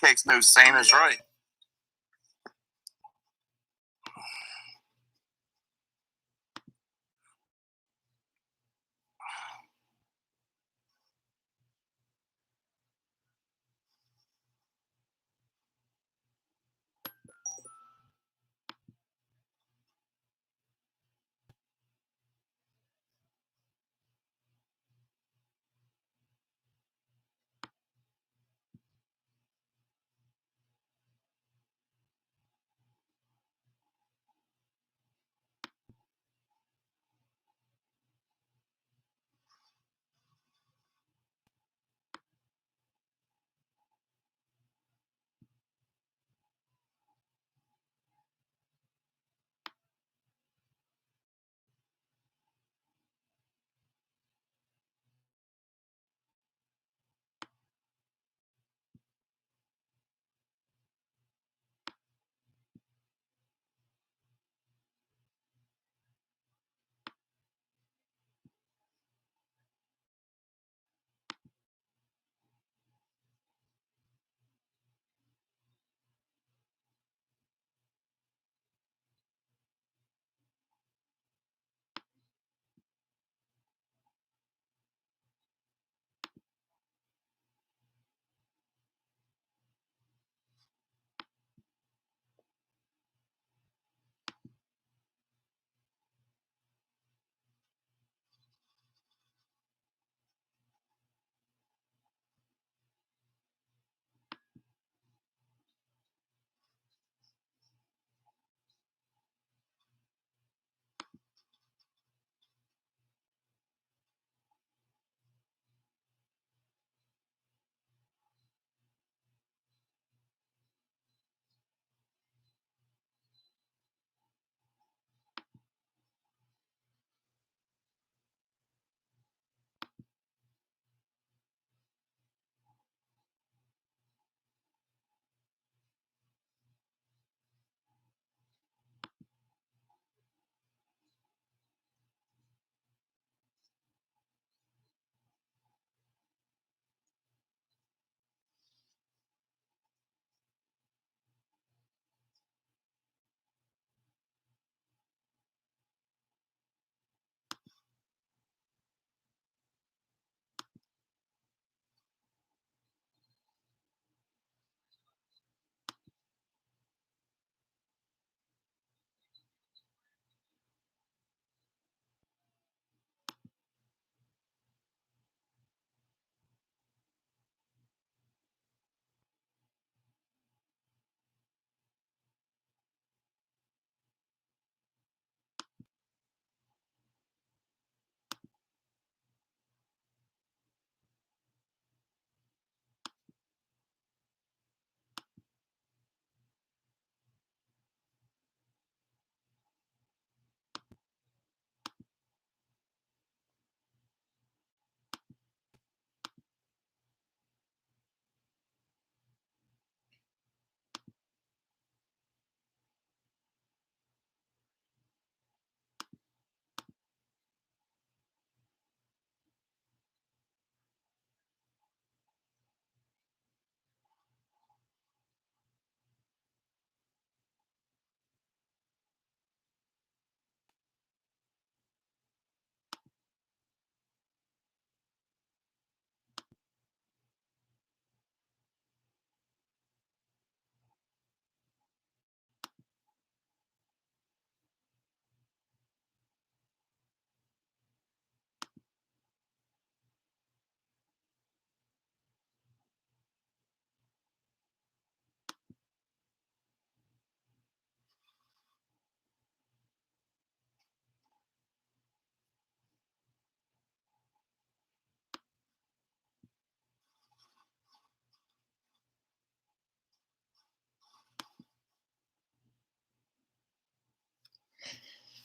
text knows Santa's right.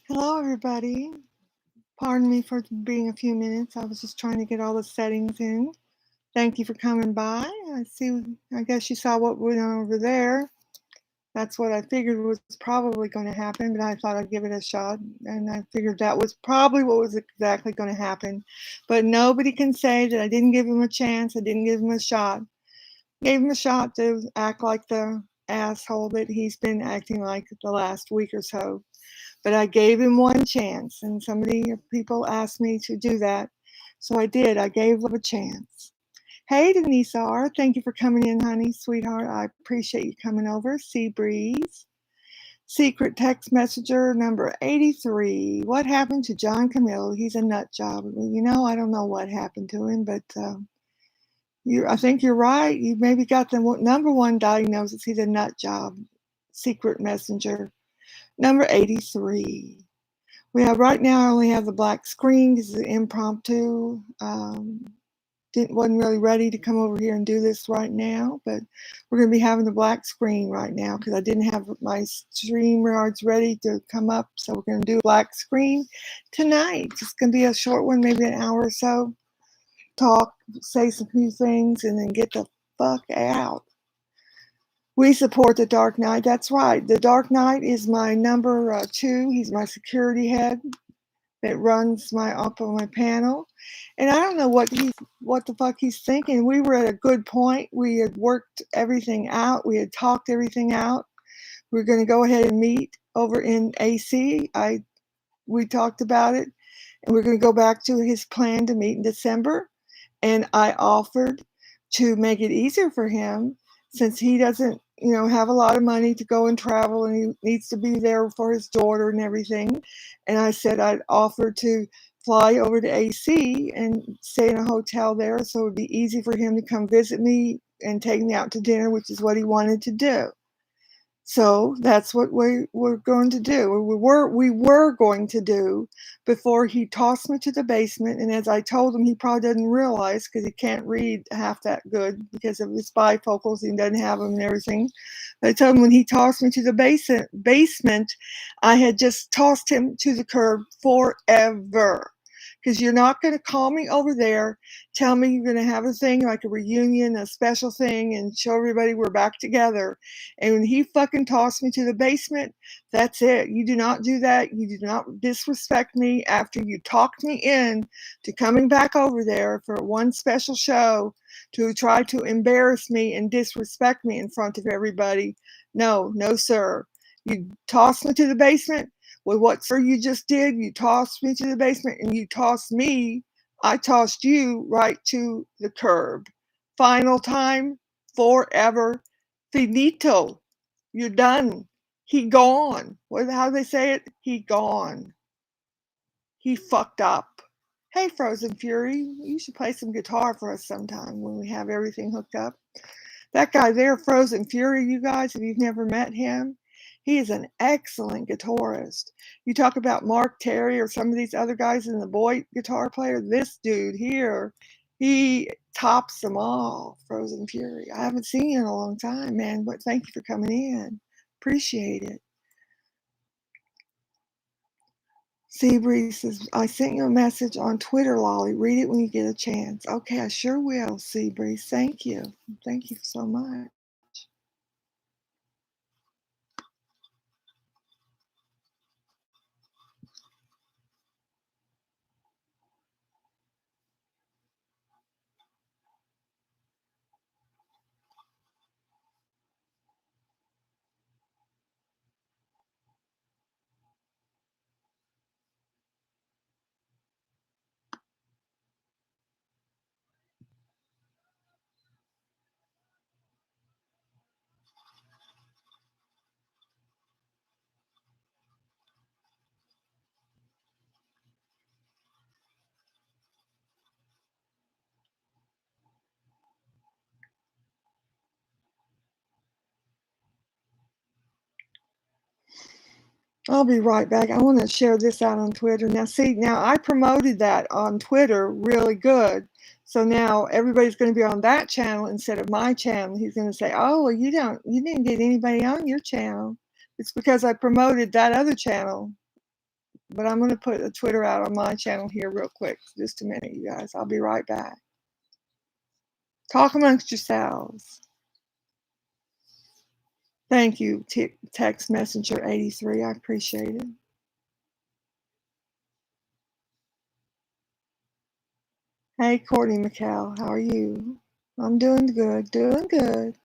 Hello, everybody. Pardon me for being a few minutes. I was just trying to get all the settings in. Thank you for coming by. I guess you saw what went on over there. That's what I figured was probably going to happen, but I thought I'd give it a shot. And I figured that was probably what was exactly going to happen. But nobody can say that I didn't give him a chance. I didn't give him a shot. Gave him a shot to act like the asshole that he's been acting like the last week or so. But I gave him one chance, and people asked me to do that. So I did. I gave love a chance. Hey, Denise R. Thank you for coming in, honey, sweetheart. I appreciate you coming over. Sea Breeze. Secret text messenger number 83. What happened to John Camillo? He's a nut job. I don't know what happened to him, but I think you're right. You maybe got the number one diagnosis. He's a nut job. Secret messenger number 83. We have right now. I only have the black screen because it's impromptu. Wasn't really ready to come over here and do this right now, but we're going to be having the black screen right now because I didn't have my StreamYards ready to come up. So we're going to do a black screen tonight. It's going to be a short one, maybe an hour or so. Talk, say some few things, and then get the fuck out. We support the Dark Knight. That's right. The Dark Knight is my number 2. He's my security head that runs up on my panel. And I don't know what the fuck he's thinking. We were at a good point. We had worked everything out. We had talked everything out. We were going to go ahead and meet over in AC. We talked about it, and we're going to go back to his plan to meet in December. And I offered to make it easier for him since he doesn't, have a lot of money to go and travel, and he needs to be there for his daughter and everything. And I said I'd offer to fly over to AC and stay in a hotel there, so it would be easy for him to come visit me and take me out to dinner, which is what he wanted to do. So that's what we're going to do. We were going to do before he tossed me to the basement. And as I told him, he probably didn't realize because he can't read half that good because of his bifocals. He doesn't have them and everything. But I told him when he tossed me to the basement, I had just tossed him to the curb forever. Because you're not going to call me over there, tell me you're going to have a thing like a reunion, a special thing, and show everybody we're back together. And when he fucking tossed me to the basement, that's it. You do not do that. You do not disrespect me after you talked me in to coming back over there for one special show to try to embarrass me and disrespect me in front of everybody. No, sir. You tossed me to the basement. With what sir you just did, you tossed me to the basement and you tossed me, I tossed you right to the curb. Final time, forever, finito. You're done. He gone. How do they say it? He gone. He fucked up. Hey, Frozen Fury, you should play some guitar for us sometime when we have everything hooked up. That guy there, Frozen Fury, you guys, if you've never met him, he is an excellent guitarist. You talk about Mark Terry or some of these other guys in the boy guitar player. This dude here, he tops them all, Frozen Fury. I haven't seen you in a long time, man, but thank you for coming in. Appreciate it. Seabreeze says, I sent you a message on Twitter, Lolly. Read it when you get a chance. Okay, I sure will, Seabreeze. Thank you. Thank you so much. I'll be right back. I want to share this out on Twitter. Now I promoted that on Twitter really good. So now everybody's going to be on that channel instead of my channel. He's going to say, oh, well, you didn't get anybody on your channel. It's because I promoted that other channel. But I'm going to put a Twitter out on my channel here real quick. Just a minute, you guys. I'll be right back. Talk amongst yourselves. Thank you, Text Messenger 83. I appreciate it. Hey, Courtney McCall, how are you? I'm doing good, doing good.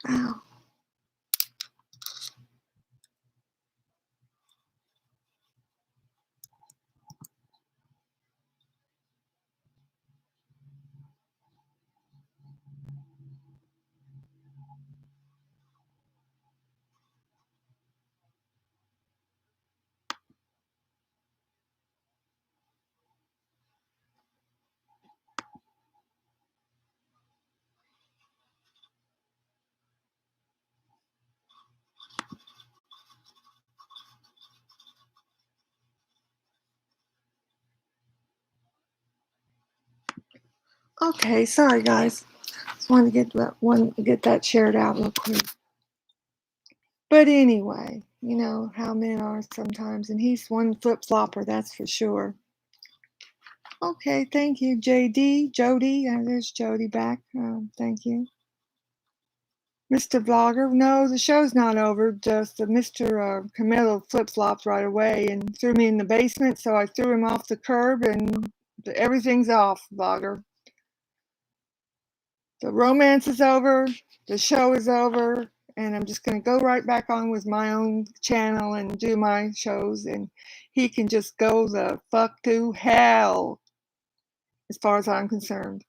Ow. Okay, sorry guys. Just wanted to get that shared out real quick. But anyway, you know how men are sometimes, and he's one flip flopper, that's for sure. Okay, thank you, JD, Jody. There's Jody back. Thank you, Mr. Vlogger. No, the show's not over. Just Mr. Camillo flip flopped right away and threw me in the basement, so I threw him off the curb, and everything's off, Vlogger. The romance is over. The show is over. And I'm just going to go right back on with my own channel and do my shows. And he can just go the fuck to hell, as far as I'm concerned.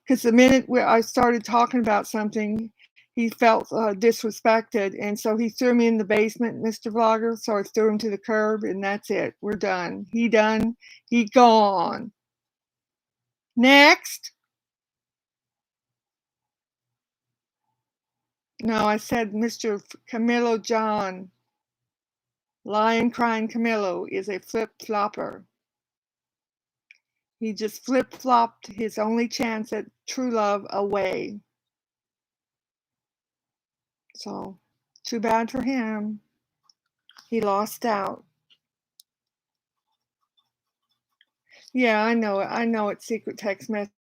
Because the minute I started talking about something, he felt disrespected. And so he threw me in the basement, Mr. Vlogger. So I threw him to the curb, and that's it. We're done. He done. He gone. Next. No, I said Mr. Camillo John. Lion crying Camillo is a flip-flopper. He just flip-flopped his only chance at true love away. So, too bad for him. He lost out. Yeah, I know it. I know it's secret text message.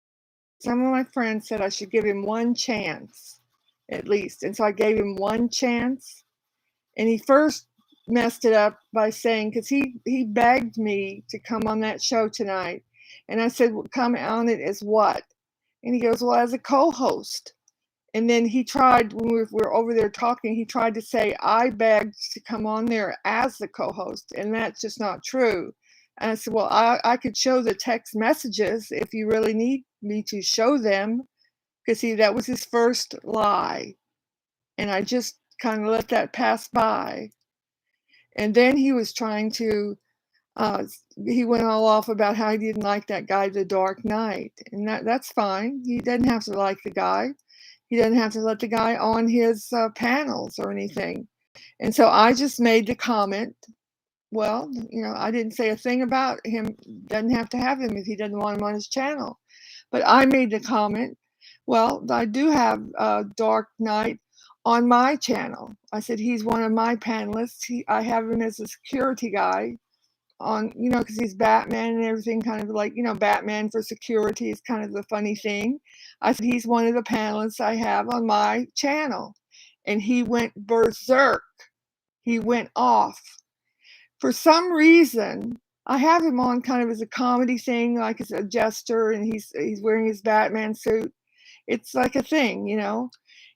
Some of my friends said I should give him one chance, at least. And so I gave him one chance. And he first messed it up by saying, because he begged me to come on that show tonight. And I said, well, come on it as what? And he goes, well, as a co-host. And then he tried, when we were over there talking, he tried to say, I begged to come on there as the co-host. And that's just not true. And I said, well, I could show the text messages if you really need me to show them. Because see, that was his first lie. And I just kind of let that pass by. And then he was trying to, he went all off about how he didn't like that guy, The Dark Knight. And that's fine. He doesn't have to like the guy. He doesn't have to let the guy on his panels or anything. And so I just made the comment, well, you know, I didn't say a thing about him. Doesn't have to have him if he doesn't want him on his channel. But I made the comment, well, I do have Dark Knight on my channel. I said, he's one of my panelists. I have him as a security guy on, you know, because he's Batman and everything, kind of like, you know, Batman for security is kind of the funny thing. I said, he's one of the panelists I have on my channel. And he went berserk. He went off. For some reason, I have him on kind of as a comedy thing, like as a jester, and he's wearing his Batman suit. It's like a thing, you know.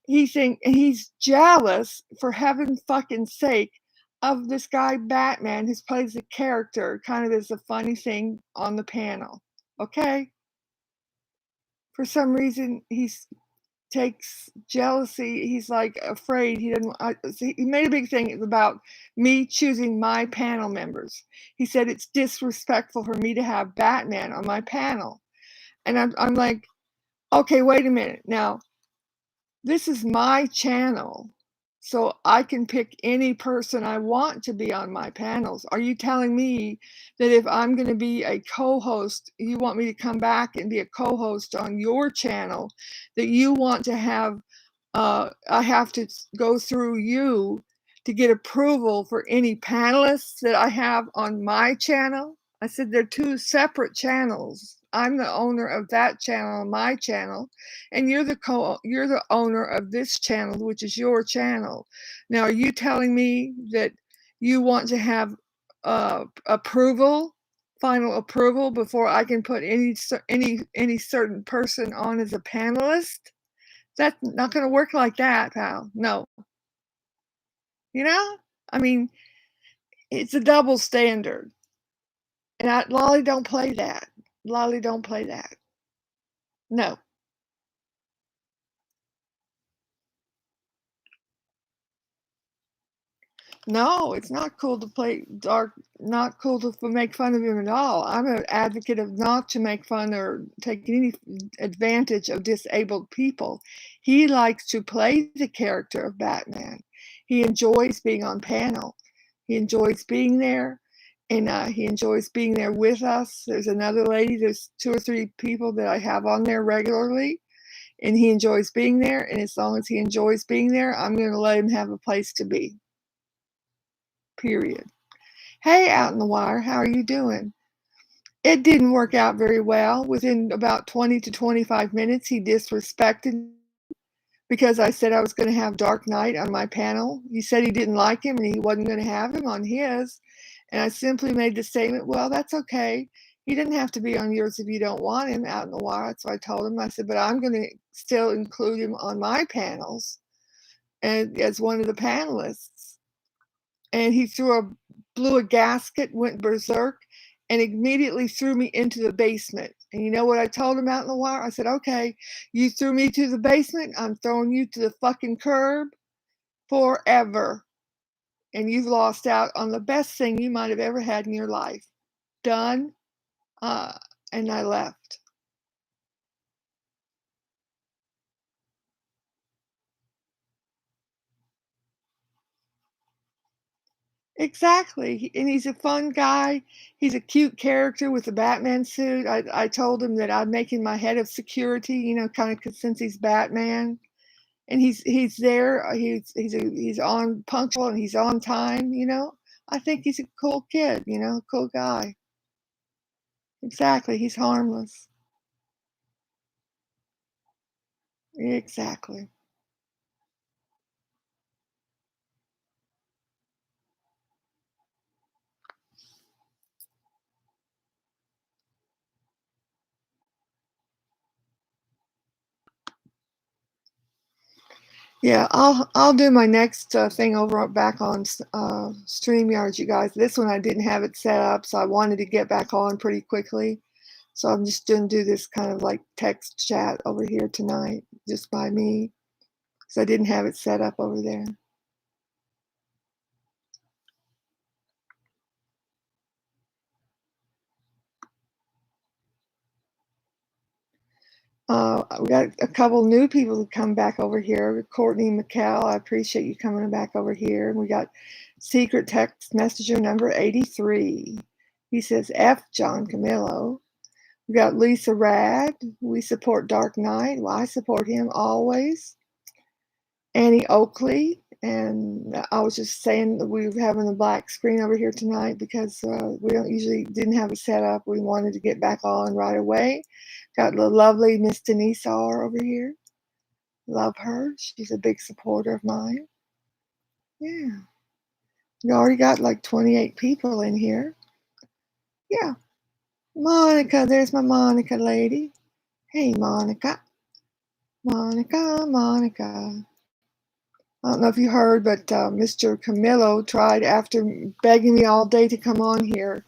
He's jealous, for heaven's fucking sake, of this guy Batman who plays a character kind of as a funny thing on the panel. Okay? For some reason he's takes jealousy. He's like afraid. He doesn't. He made a big thing about me choosing my panel members. He said it's disrespectful for me to have Batman on my panel, and I'm like, okay, wait a minute. Now, this is my channel, so I can pick any person I want to be on my panels. Are you telling me that if I'm going to be a co-host, you want me to come back and be a co-host on your channel, that you want to have, I have to go through you to get approval for any panelists that I have on my channel? I said, they're two separate channels. I'm the owner of that channel, my channel, and you're the owner of this channel, which is your channel. Now, are you telling me that you want to have approval, final approval, before I can put any certain person on as a panelist? That's not gonna work like that, pal. No. You know? I mean, it's a double standard. And Lolly don't play that. Lolly don't play that. No. No, it's not cool to play dark, not cool to make fun of him at all. I'm an advocate of not to make fun or take any advantage of disabled people. He likes to play the character of Batman. He enjoys being on panel. He enjoys being there, and he enjoys being there with us. There's another lady, there's 2 or 3 people that I have on there regularly, and he enjoys being there, and as long as he enjoys being there, I'm gonna let him have a place to be. Period. Hey, out in the wire, how are you doing? It didn't work out very well. Within about 20 to 25 minutes, he disrespected me because I said I was going to have Dark Knight on my panel. He said he didn't like him and he wasn't going to have him on his. And I simply made the statement, well, that's okay. He didn't have to be on yours if you don't want him out in the wire. So I told him, I said, but I'm going to still include him on my panels and as one of the panelists. And he blew a gasket, went berserk, and immediately threw me into the basement. And you know what I told him out in the wire? I said, okay, you threw me to the basement, I'm throwing you to the fucking curb forever. And you've lost out on the best thing you might have ever had in your life. Done. And I left. Exactly. And he's a fun guy. He's a cute character with a Batman suit. I told him that I'm making my head of security, you know, kind of since he's Batman. And he's there. He's on punctual and he's on time, you know. I think he's a cool kid, you know, cool guy. Exactly. He's harmless. Exactly. Yeah, I'll do my next thing over back on StreamYard, you guys. This one I didn't have it set up, so I wanted to get back on pretty quickly. So I'm just gonna do this kind of like text chat over here tonight, just by me, because I didn't have it set up over there. We got a couple new people who come back over here. Courtney McCall, I appreciate you coming back over here. And we got secret text messenger number 83. He says, F John Camillo. We got Lisa Rad. We support Dark Knight. Well, I support him always. Annie Oakley. And I was just saying that we were having a black screen over here tonight because we didn't have it set up. We wanted to get back on right away. Got the lovely Miss Denise R over here. Love her. She's a big supporter of mine. Yeah. We already got like 28 people in here. Yeah. Monica, there's my Monica lady. Hey, Monica. Monica, Monica. I don't know if you heard, but Mr. Camillo tried, after begging me all day to come on here,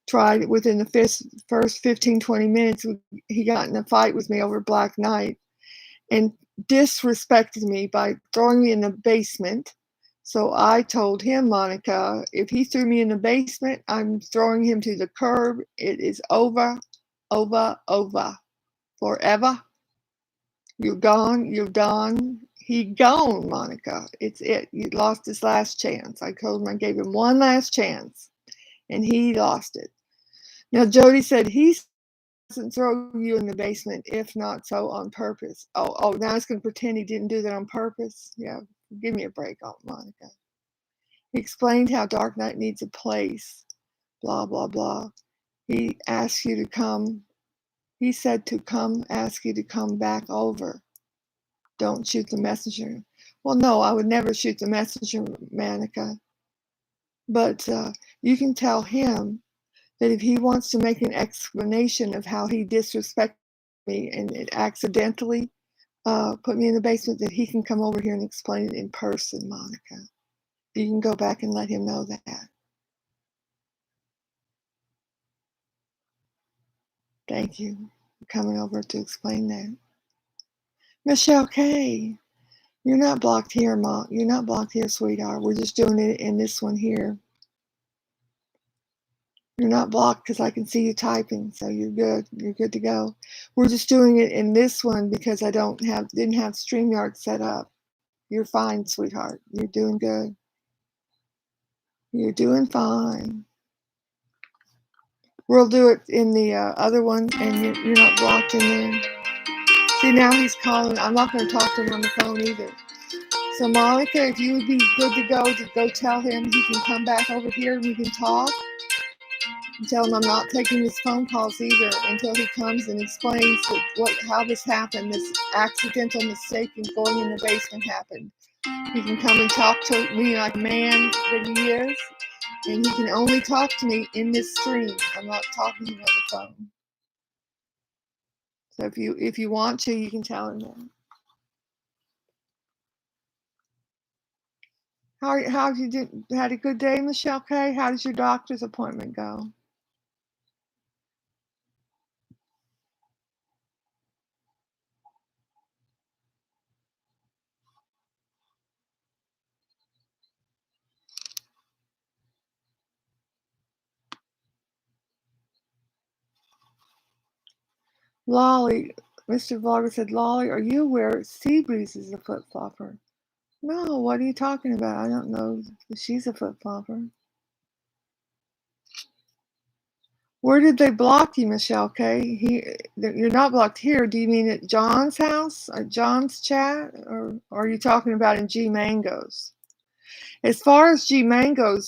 tried within the first 15, 20 minutes, he got in a fight with me over Black Knight and disrespected me by throwing me in the basement. So I told him, Monica, if he threw me in the basement, I'm throwing him to the curb. It is over, over, over. Forever. You're gone. You're done. He gone, Monica. It's it. You lost his last chance. I told him I gave him one last chance, and he lost it. Now, Jody said he doesn't throw you in the basement, if not so on purpose. Oh, now he's going to pretend he didn't do that on purpose? Yeah, give me a break, Monica. He explained how Dark Knight needs a place, blah, blah, blah. He asked you to come. He said to come, ask you to come back over. Don't shoot the messenger. Well, no, I would never shoot the messenger, Monica. But you can tell him that if he wants to make an explanation of how he disrespected me and it accidentally put me in the basement, that he can come over here and explain it in person, Monica. You can go back and let him know that. Thank you for coming over to explain that. Michelle K., you're not blocked here, Mom. You're not blocked here, sweetheart. We're just doing it in this one here. You're not blocked because I can see you typing, so you're good. You're good to go. We're just doing it in this one because I didn't have StreamYard set up. You're fine, sweetheart. You're doing good. You're doing fine. We'll do it in the other one, and you're not blocked in there. See, now he's calling. I'm not going to talk to him on the phone either. So, Monica, if you would be good to go tell him he can come back over here and we can talk. And tell him I'm not taking his phone calls either until he comes and explains how this happened, this accidental mistake in going in the basement happened. He can come and talk to me like a man that he is, and he can only talk to me in this stream. I'm not talking to him on the phone. So if you want to, you can tell him that. How have you had a good day, Michelle K? How does your doctor's appointment go? Lolly, Mr. Vlogger said, Lolly, are you aware Seabreeze is a flip-flopper? No, what are you talking about? I don't know if she's a flip-flopper. Where did they block you, Michelle K? You're not blocked here. Do you mean at John's house, or John's chat, or are you talking about in G Mangoes? As far as G Mangoes,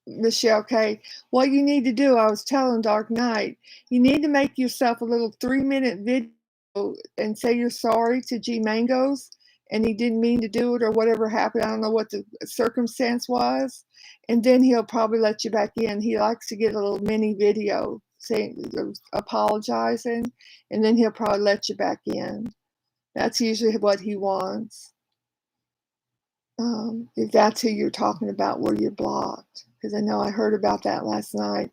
Michelle K., what you need to do, I was telling Dark Knight, you need to make yourself a little 3-minute video and say you're sorry to G Mangoes and he didn't mean to do it or whatever happened. I don't know what the circumstance was. And then he'll probably let you back in. He likes to get a little mini video saying, apologizing, and then he'll probably let you back in. That's usually what he wants. If that's who you're talking about, where you're blocked. Because I know I heard about that last night.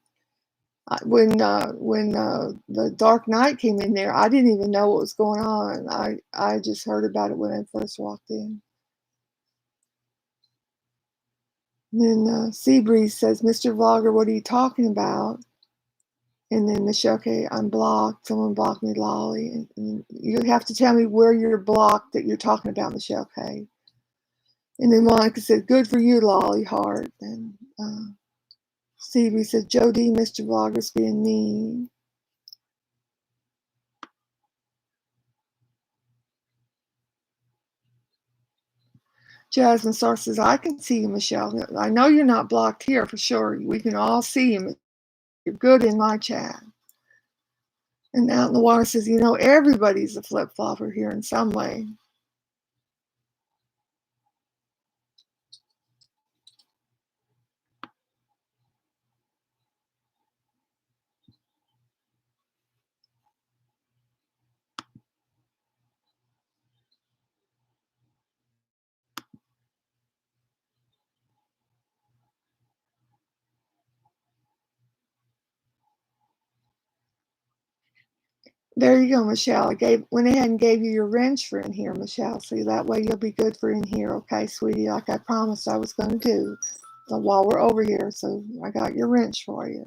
When the Dark Knight came in there, I didn't even know what was going on. I just heard about it when I first walked in. And then Seabreeze says, Mr. Vlogger, what are you talking about? And then Michelle K., I'm blocked. Someone blocked me, Lolly. And you have to tell me where you're blocked that you're talking about, Michelle K. And then Monica said, good for you, Lolly Heart. And Stevie said, Jody, Mr. Vlogger's being mean. Jasmine Star says, I can see you, Michelle. I know you're not blocked here for sure. We can all see you. You're good in my chat. And Out in the Water says, you know, everybody's a flip-flopper here in some way. There you go, Michelle. I went ahead and gave you your wrench for in here, Michelle. So that way you'll be good for in here, okay, sweetie? Like I promised I was going to do. So while we're over here, so I got your wrench for you.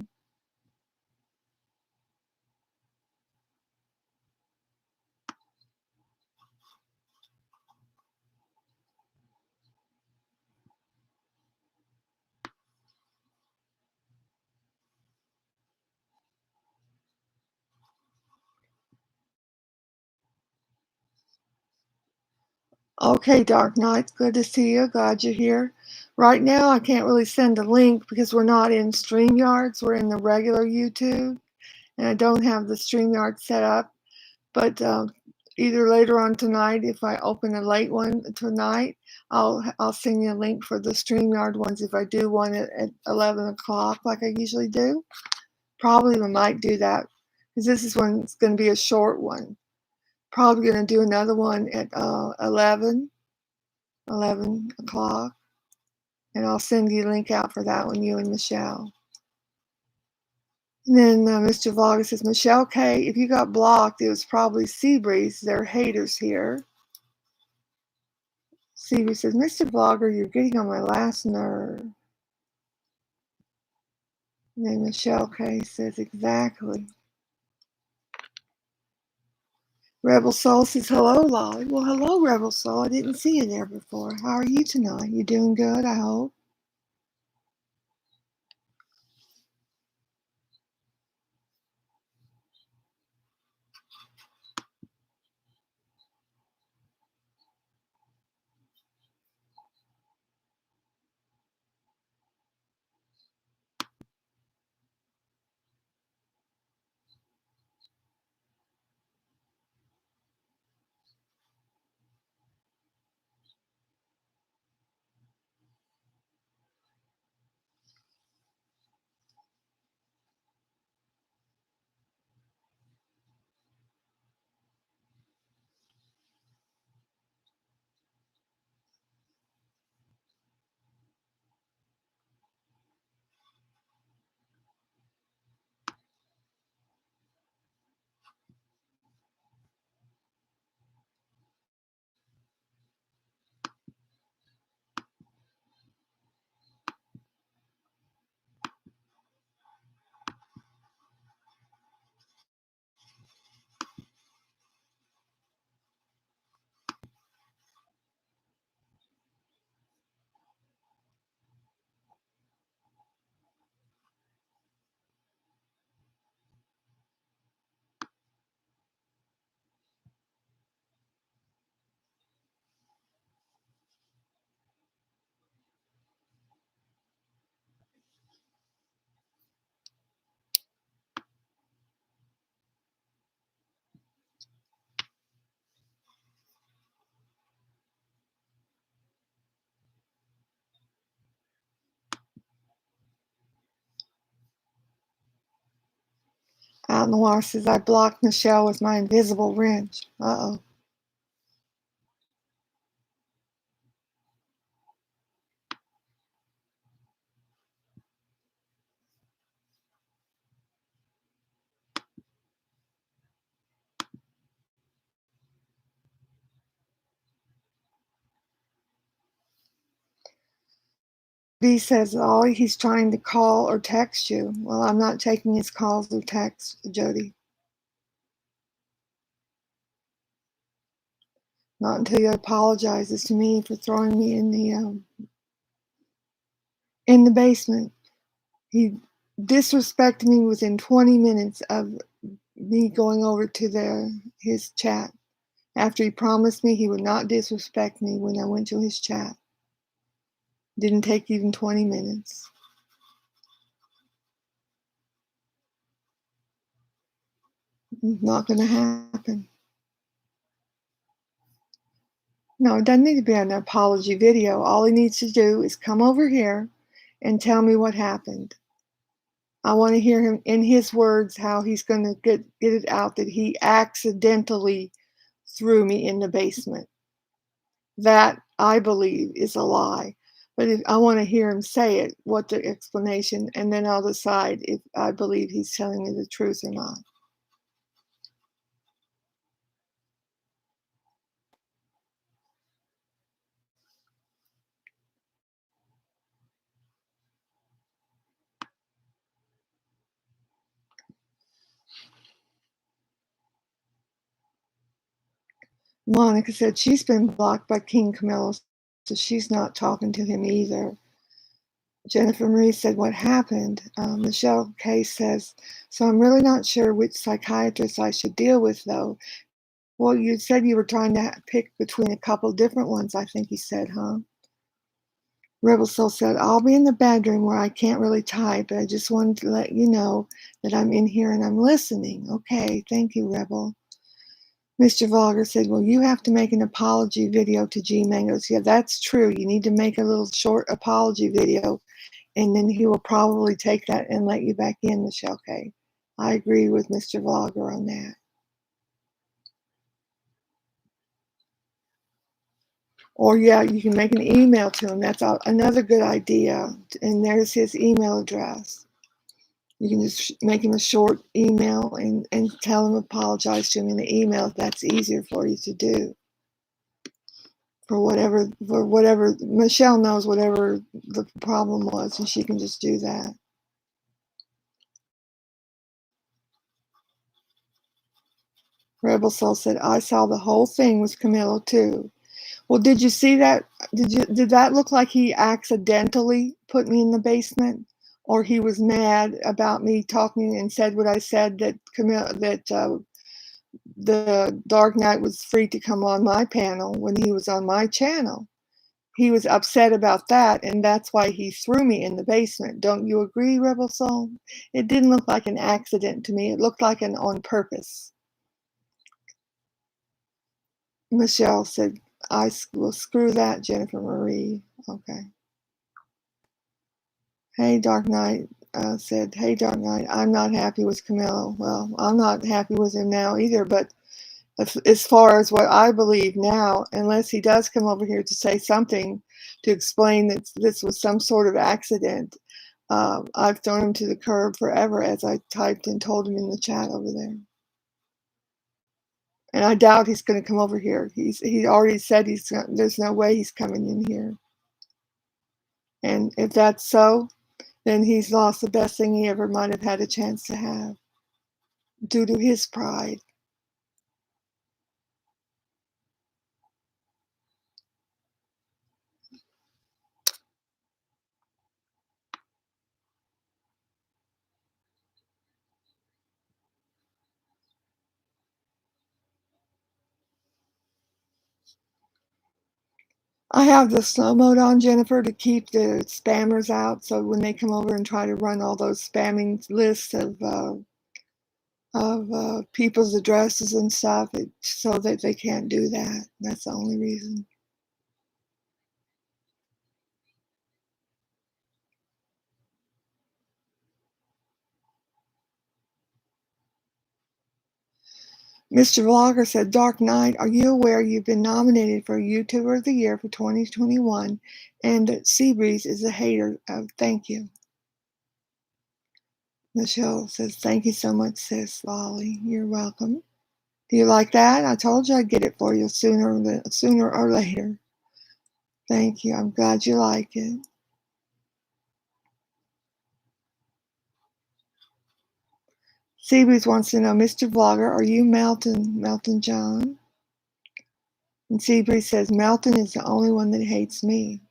Okay, Dark Knight, good to see you. Glad you're here. Right now, I can't really send a link because we're not in StreamYards. We're in the regular YouTube, and I don't have the StreamYard set up. But either later on tonight, if I open a late one tonight, I'll send you a link for the StreamYard ones if I do one at 11 o'clock like I usually do. Probably we might do that because this is one it's going to be a short one. Probably going to do another one at 11 o'clock, and I'll send you a link out for that one, you and Michelle. And then Mr. Vlogger says, Michelle K., if you got blocked, it was probably Seabreeze. They're haters here. Seabreeze says, Mr. Vlogger, you're getting on my last nerve. And then Michelle K. says, exactly. Rebel Soul says, hello, Lolly. Well, hello, Rebel Soul. I didn't see you there before. How are you tonight? You doing good, I hope? Out Noir says, I blocked Michelle with my invisible wrench. Uh-oh. B says, oh, he's trying to call or text you. Well, I'm not taking his calls or texts, Jody. Not until he apologizes to me for throwing me in the basement. He disrespected me within 20 minutes of me going over to his chat. After he promised me he would not disrespect me when I went to his chat. Didn't take even 20 minutes. Not going to happen. No, it doesn't need to be an apology video. All he needs to do is come over here and tell me what happened. I want to hear him in his words how he's going to get it out that he accidentally threw me in the basement. That, I believe, is a lie. But if I want to hear him say it, what the explanation, and then I'll decide if I believe he's telling me the truth or not. Monica said she's been blocked by King Camillo, so she's not talking to him either. Jennifer Marie said, what happened? Michelle K says, so I'm really not sure which psychiatrist I should deal with, though. Well, you said you were trying to pick between a couple different ones, I think you said, huh? Rebel Soul said, I'll be in the bedroom where I can't really type, but I just wanted to let you know that I'm in here and I'm listening. Okay, thank you, Rebel. Mr. Vlogger said, well, you have to make an apology video to G Mangos. Yeah, that's true. You need to make a little short apology video, and then he will probably take that and let you back in, Michelle K. I agree with Mr. Vlogger on that. Or yeah, you can make an email to him. That's another good idea. And there's his email address. You can just make him a short email and tell him apologize to him in the email if that's easier for you to do. For whatever Michelle knows whatever the problem was, and she can just do that. Rebel Soul said, I saw the whole thing with Camillo too. Well, did you see that? Did that look like he accidentally put me in the basement, or he was mad about me talking and said what I said, that the Dark Knight was free to come on my panel when he was on my channel? He was upset about that, and that's why he threw me in the basement. Don't you agree, Rebel Soul? It didn't look like an accident to me. It looked like an on purpose. Michelle said, I will screw that, Jennifer Marie. Okay. Hey, Dark Knight said, hey, Dark Knight, I'm not happy with Camillo. Well, I'm not happy with him now either, but as far as what I believe now, unless he does come over here to say something to explain that this was some sort of accident, I've thrown him to the curb forever, as I typed and told him in the chat over there. And I doubt he's going to come over here. He already said there's no way he's coming in here. And if that's so, then he's lost the best thing he ever might have had a chance to have due to his pride. I have the slow mode on, Jennifer, to keep the spammers out. So when they come over and try to run all those spamming lists of people's addresses and stuff, so that they can't do that. That's the only reason. Mr. Vlogger said, Dark Knight, are you aware you've been nominated for YouTuber of the Year for 2021? And Seabreeze is a hater. Thank you. Michelle says, thank you so much, sis, Lolly. You're welcome. Do you like that? I told you I'd get it for you sooner or later. Thank you. I'm glad you like it. Seabreeze wants to know, Mr. Vlogger, are you Melton John? And Seabreeze says, Melton is the only one that hates me.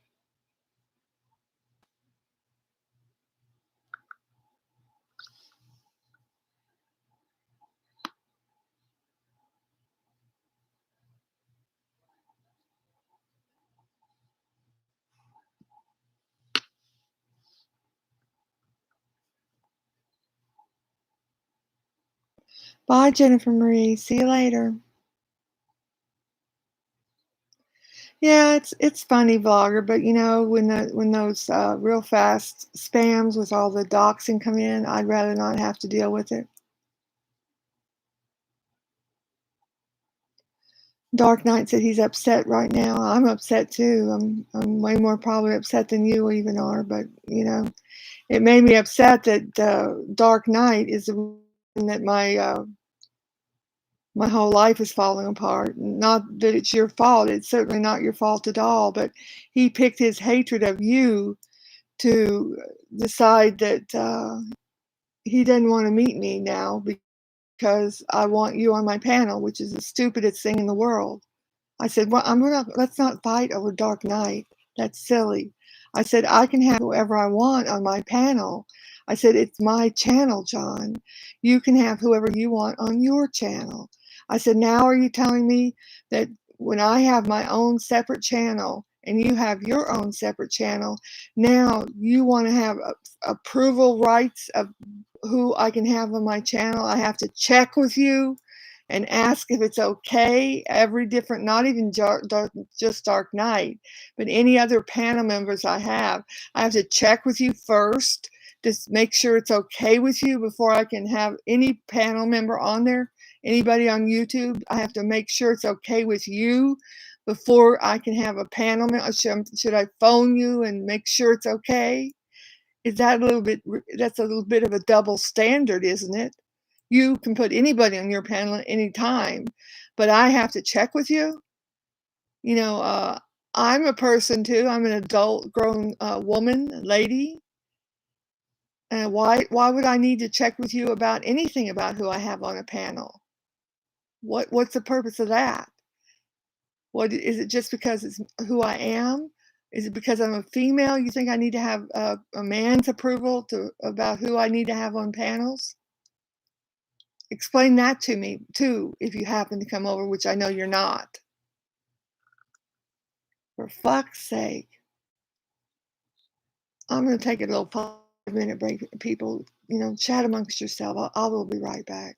Bye, Jennifer Marie. See you later. Yeah, it's funny, Vlogger, but you know, when those real fast spams with all the doxing come in, I'd rather not have to deal with it. Dark Knight said he's upset right now. I'm upset too. I'm way more probably upset than you even are, but you know, it made me upset that Dark Knight is the reason that my whole life is falling apart. Not that it's your fault. It's certainly not your fault at all, but he picked his hatred of you to decide that he doesn't want to meet me now because I want you on my panel, which is the stupidest thing in the world. I said, well, let's not fight over Dark Knight. That's silly. I said, I can have whoever I want on my panel. I said, it's my channel, John. You can have whoever you want on your channel. I said, now are you telling me that when I have my own separate channel and you have your own separate channel, now you want to have approval rights of who I can have on my channel? I have to check with you and ask if it's okay. Every different, not even just Dark Knight, but any other panel members I have to check with you first just make sure it's okay with you before I can have any panel member on there, anybody on YouTube. I have to make sure it's okay with you before I can have a panel member. Should I phone you and make sure it's okay? Is that a little bit, that's a little bit of a double standard, isn't it? You can put anybody on your panel at any time, but I have to check with you? You know, I'm a person too. I'm an adult, grown woman, lady. And why would I need to check with you about anything about who I have on a panel? What's the purpose of that? What is it, just because it's who I am? Is it because I'm a female? You think I need to have a man's approval about who I need to have on panels? Explain that to me too, if you happen to come over, which I know you're not. For fuck's sake. I'm gonna take a little 5-minute break. People, chat amongst yourself. I will be right back.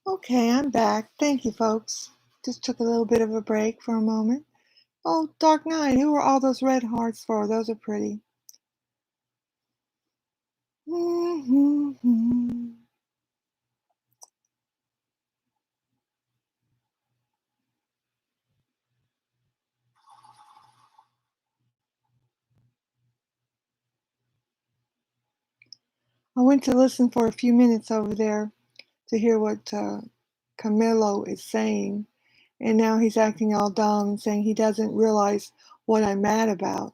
Okay, I'm back. Thank you, folks. Just took a little bit of a break for a moment. Oh, Dark Knight, who are all those red hearts for? Those are pretty. I went to listen for a few minutes over there to hear what Camillo is saying, and now he's acting all dumb and saying he doesn't realize what I'm mad about.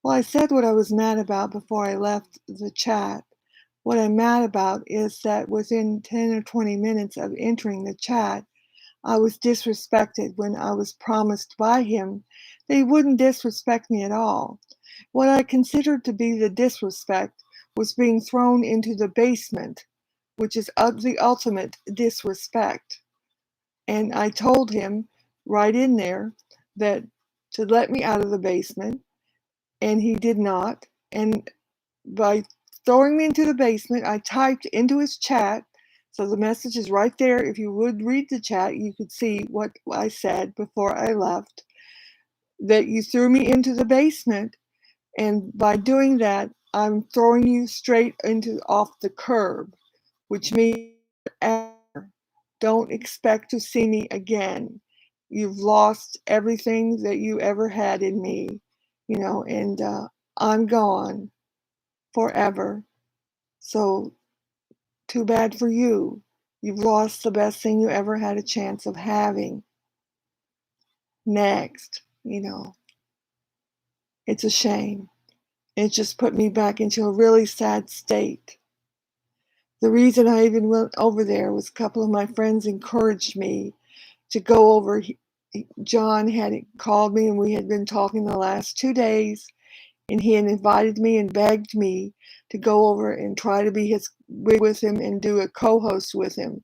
Well, I said what I was mad about before I left the chat. What I'm mad about is that within 10 or 20 minutes of entering the chat, I was disrespected when I was promised by him that he wouldn't disrespect me at all. What I considered to be the disrespect was being thrown into the basement, which is the ultimate disrespect. And I told him right in there that to let me out of the basement, and he did not. And by throwing me into the basement, I typed into his chat. So the message is right there. If you would read the chat, you could see what I said before I left, that you threw me into the basement. And by doing that, I'm throwing you straight into off the curb, which means don't expect to see me again. You've lost everything that you ever had in me, and I'm gone forever. So too bad for you. You've lost the best thing you ever had a chance of having. Next, it's a shame. It just put me back into a really sad state. The reason I even went over there was a couple of my friends encouraged me to go over. John had called me and we had been talking the last 2 days, and he had invited me and begged me to go over and try to be with him and do a co-host with him.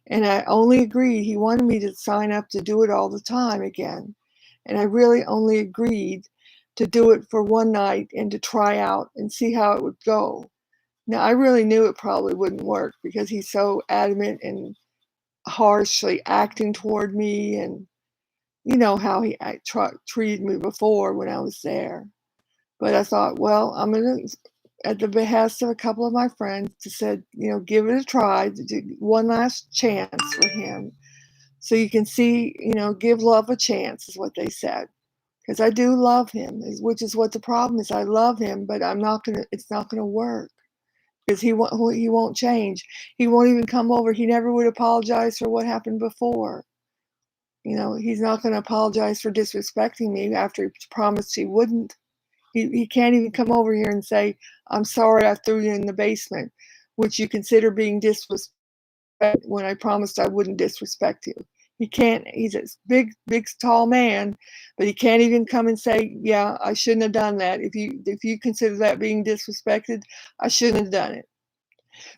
And I only agreed. He wanted me to sign up to do it all the time again. And I really only agreed to do it for one night and to try out and see how it would go. Now, I really knew it probably wouldn't work because he's so adamant and harshly acting toward me. And you know how he treated me before when I was there. But I thought, well, I'm going to, at the behest of a couple of my friends, to said, give it a try, to do one last chance for him. So you can see, give love a chance is what they said. Because I do love him, which is what the problem is. I love him, but it's not going to work. Because he won't change. He won't even come over. He never would apologize for what happened before. He's not going to apologize for disrespecting me after he promised he wouldn't. He can't even come over here and say, I'm sorry I threw you in the basement, which you consider being disrespect when I promised I wouldn't disrespect you. He can't. He's a big, big, tall man, but he can't even come and say, yeah, I shouldn't have done that. If you consider that being disrespected, I shouldn't have done it.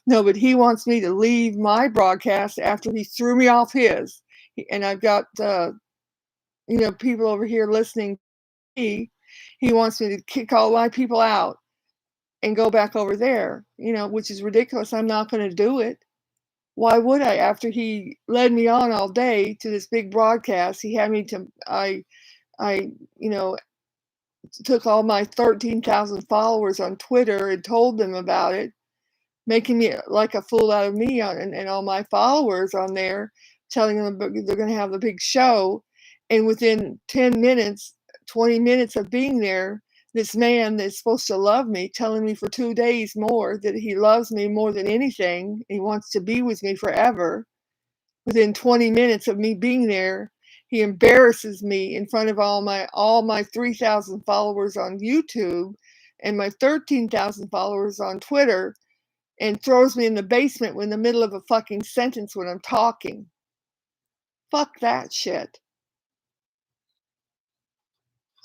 No, but he wants me to leave my broadcast after he threw me off his. And I've got, people over here listening to me. He wants me to kick all my people out and go back over there, which is ridiculous. I'm not going to do it. Why would I? After he led me on all day to this big broadcast, he had me to, I, took all my 13,000 followers on Twitter and told them about it, making me like a fool out of me and all my followers on there, telling them they're going to have the big show. And within 10 minutes, 20 minutes of being there, this man that's supposed to love me, telling me for 2 days more that he loves me more than anything, he wants to be with me forever. Within 20 minutes of me being there, he embarrasses me in front of all my 3,000 followers on YouTube and my 13,000 followers on Twitter, and throws me in the basement in the middle of a fucking sentence when I'm talking. Fuck that shit.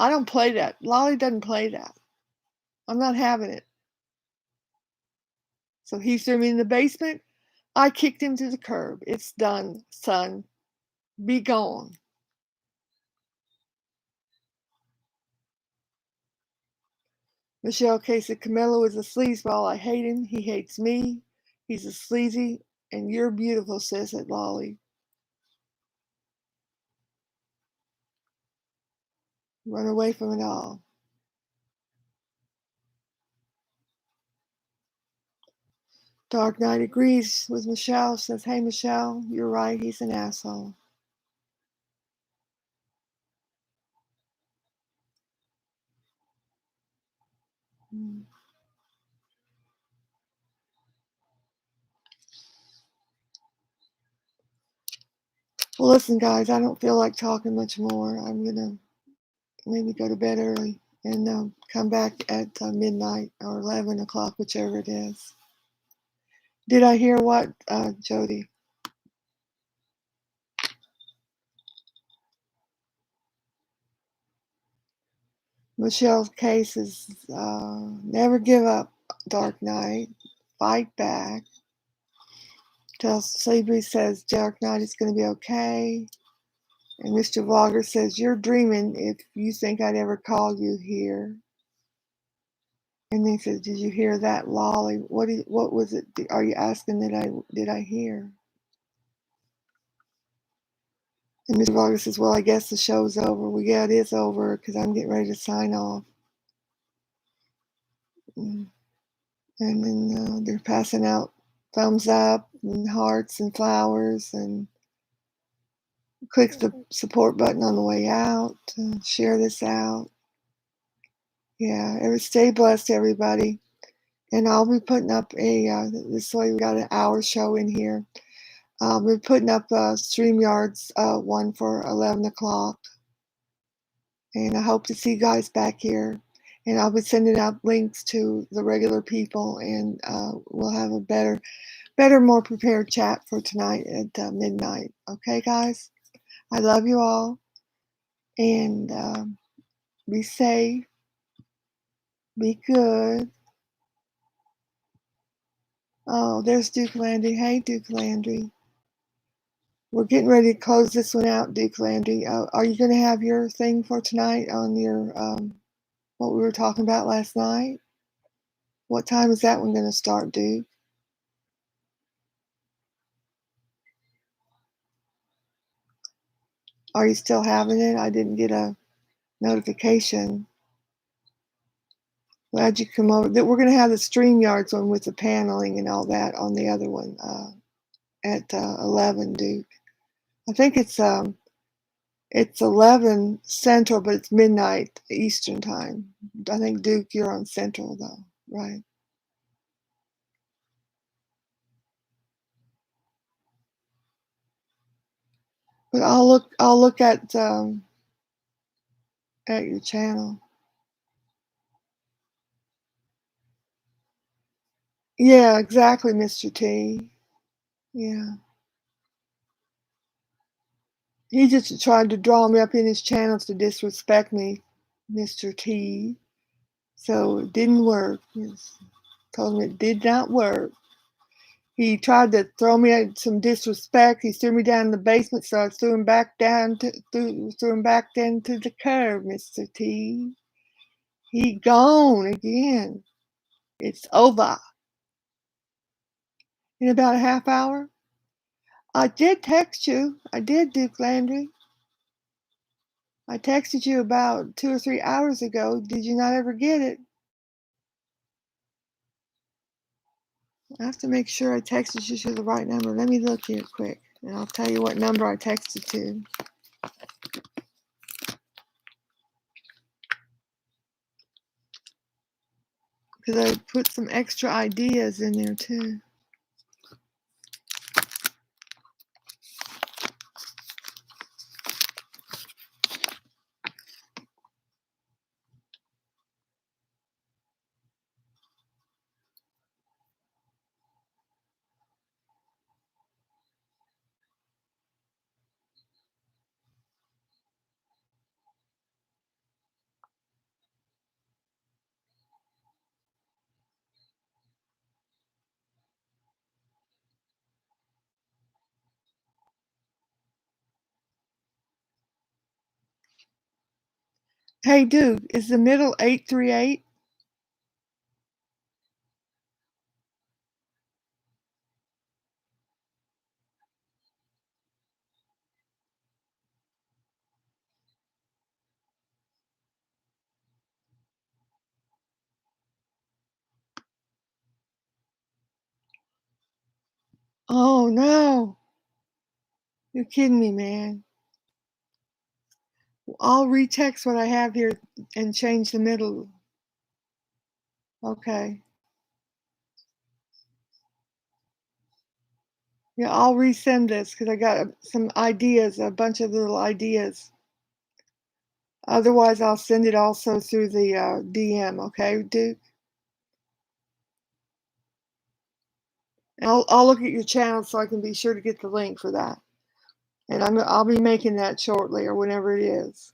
I don't play that. Lolly doesn't play that. I'm not having it. So he threw me in the basement. I kicked him to the curb. It's done, son. Be gone. Michelle K said, Camillo is a sleazeball. I hate him. He hates me. He's a sleazy And you're beautiful, sis, at Lolly. Run away from it all. Dark Knight agrees with Michelle, says, hey, Michelle, you're right, he's an asshole. Well, listen, guys, I don't feel like talking much more. I'm going to maybe go to bed early and come back at midnight or 11 o'clock, whichever it is. Did I hear what, Jody? Michelle's case is never give up, Dark Knight. Fight back. Sleepy says Dark Knight is going to be okay. And Mr. Vlogger says, you're dreaming if you think I'd ever call you here. And he says, did you hear that, Lolly? What was it? Are you asking did I hear? And Mr. Vlogger says, well, I guess the show's over. Well, yeah, it is over because I'm getting ready to sign off. And then they're passing out thumbs up and hearts and flowers, and click the support button on the way out. Share this out. Yeah, stay blessed, everybody. And I'll be putting up this way we got an hour show in here. I'll be putting up StreamYard's one for 11 o'clock. And I hope to see you guys back here. And I'll be sending out links to the regular people, and we'll have a better, more prepared chat for tonight at midnight. Okay, guys? I love you all. And be safe. Be good. Oh, there's Duke Landry. Hey, Duke Landry. We're getting ready to close this one out, Duke Landry. Are you going to have your thing for tonight on your what we were talking about last night? What time is that one going to start, Duke? Are you still having it? I didn't get a notification. Glad you come over. We're going to have the StreamYards one with the paneling and all that on the other one at 11, Duke. I think it's 11 Central, but it's midnight Eastern time. I think, Duke, you're on Central, though, right? But I'll look at your channel. Yeah, exactly, Mr. T. Yeah. He just tried to draw me up in his channels to disrespect me, Mr. T. So it didn't work. Told him it did not work. He tried to throw me some disrespect. He threw me down in the basement, so I threw him back threw him back down to the curb, Mr. T. He gone again. It's over. In about a half hour. I did text you. I did, Duke Landry. I texted you about 2 or 3 hours ago. Did you not ever get it? I have to make sure I texted you to the right number. Let me look here quick, and I'll tell you what number I texted to. Because I put some extra ideas in there too. Hey, dude, is the middle 838? Oh, no. You're kidding me, man. I'll retext what I have here and change the middle. Okay. Yeah, I'll resend this because I got some ideas, a bunch of little ideas. Otherwise, I'll send it also through the DM, okay, Duke? I'll look at your channel so I can be sure to get the link for that. And I'll be making that shortly or whenever it is.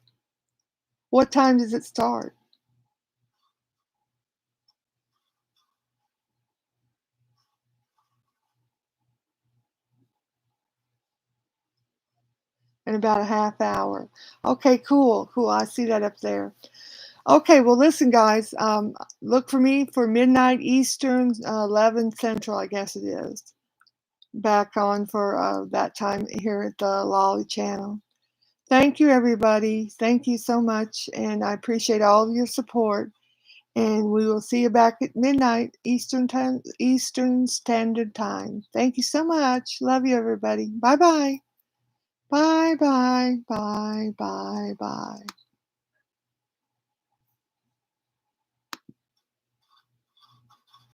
What time does it start? In about a half hour. Okay, cool, cool. I see that up there. Okay, well, listen, guys. Look for me for midnight Eastern, 11 Central, I guess it is. Back on for that time here at the Lolly channel. Thank you, everybody. Thank you so much, and I appreciate all of your support. And we will see you back at midnight Eastern time, Eastern Standard Time. Thank you so much. Love you, everybody. Bye bye. Bye bye. Bye bye. Bye.